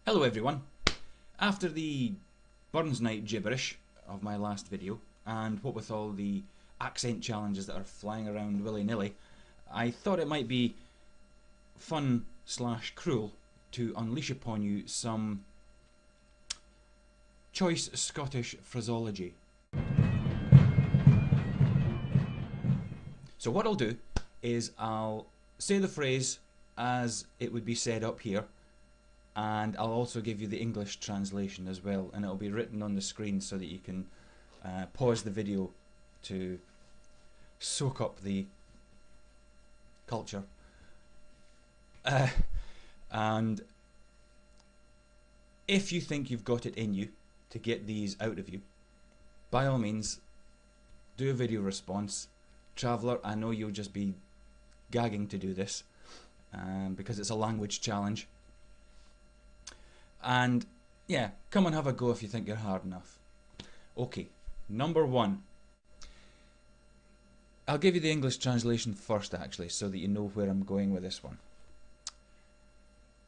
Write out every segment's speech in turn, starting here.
Hello everyone. After the Burns Night gibberish of my last video, and what with all the accent challenges that are flying around willy-nilly, I thought it might be fun / cruel to unleash upon you some choice Scottish phraseology. So what I'll do is I'll say the phrase as it would be said up here, and I'll also give you the English translation as well, and it'll be written on the screen so that you can pause the video to soak up the culture. And if you think you've got it in you to get these out of you, by all means do a video response. Traveller, I know you'll just be gagging to do this because it's a language challenge. And yeah, come and have a go if you think you're hard enough. Okay, number one. I'll give you the English translation first actually, so that you know where I'm going with this one.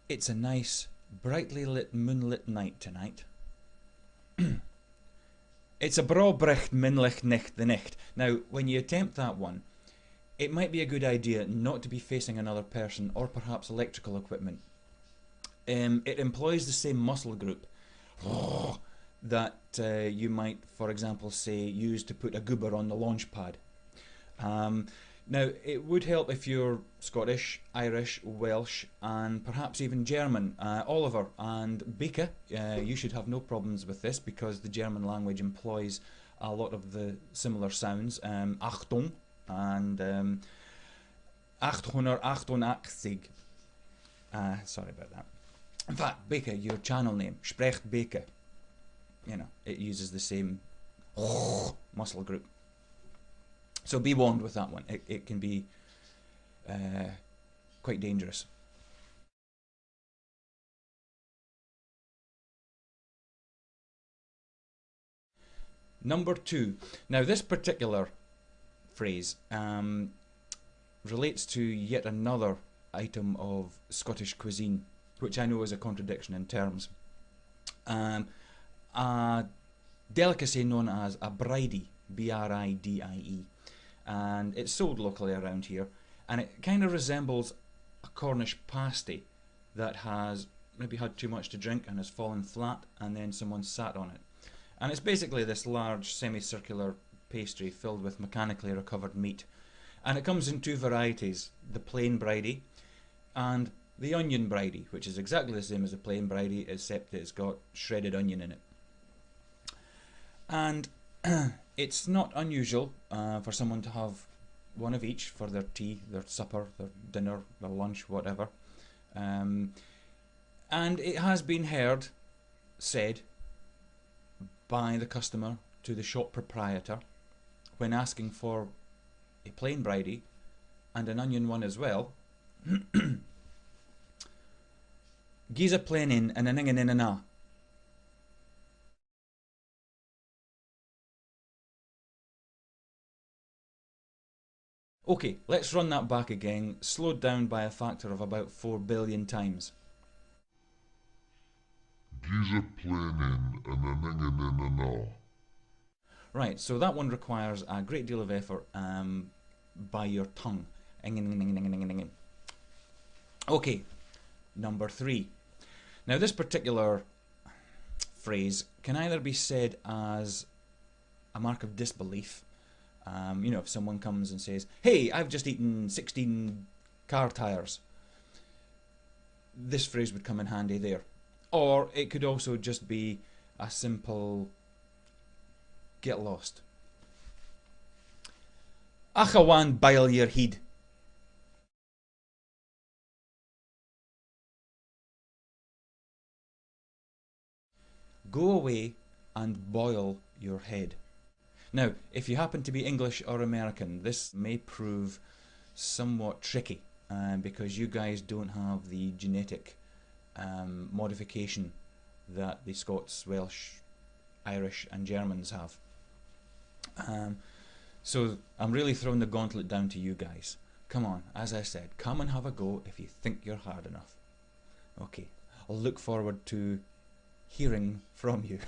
It's a nice, brightly lit moonlit night tonight. It's a braabrecht minlich nicht the nicht. Now, when you attempt that one, it might be a good idea not to be facing another person or perhaps electrical equipment. It employs the same muscle group that you might, for example, say use to put a goober on the launch pad. Now, it would help if you're Scottish, Irish, Welsh, and perhaps even German. Oliver and Beke, you should have no problems with this because the German language employs a lot of the similar sounds. Achtung and 888. Sorry about that. In fact, Beke, your channel name, Sprecht Beke, you know, it uses the same muscle group. So be warned with that one. It can be quite dangerous. Number two. Now this particular phrase relates to yet another item of Scottish cuisine, which I know is a contradiction in terms. A delicacy known as a bridie, B-R-I-D-I-E, and it's sold locally around here, and it kind of resembles a Cornish pasty that has maybe had too much to drink and has fallen flat, and then someone sat on it. And it's basically this large semicircular pastry filled with mechanically recovered meat, and it comes in two varieties, the plain bridie and the onion bridie, which is exactly the same as a plain bridie except it's got shredded onion in it. And it's not unusual for someone to have one of each for their tea, their supper, their dinner, their lunch, whatever. And it has been said by the customer to the shop proprietor when asking for a plain bridie and an onion one as well. Gi's a plain in and an ingen in and a. Okay, let's run that back again, slowed down by a factor of about 4 billion times. Gi's a plain in and an ingen in and a. Right, so that one requires a great deal of effort by your tongue. Okay, number three. Now this particular phrase can either be said as a mark of disbelief. You know, if someone comes and says, "Hey, I've just eaten 16 car tyres," this phrase would come in handy there. Or it could also just be a simple get lost. Achawan bile your heed. Go away and boil your head. Now, if you happen to be English or American, this may prove somewhat tricky because you guys don't have the genetic modification that the Scots, Welsh, Irish and Germans have. So I'm really throwing the gauntlet down to you guys. Come on, as I said, come and have a go if you think you're hard enough. Okay. I'll look forward to hearing from you.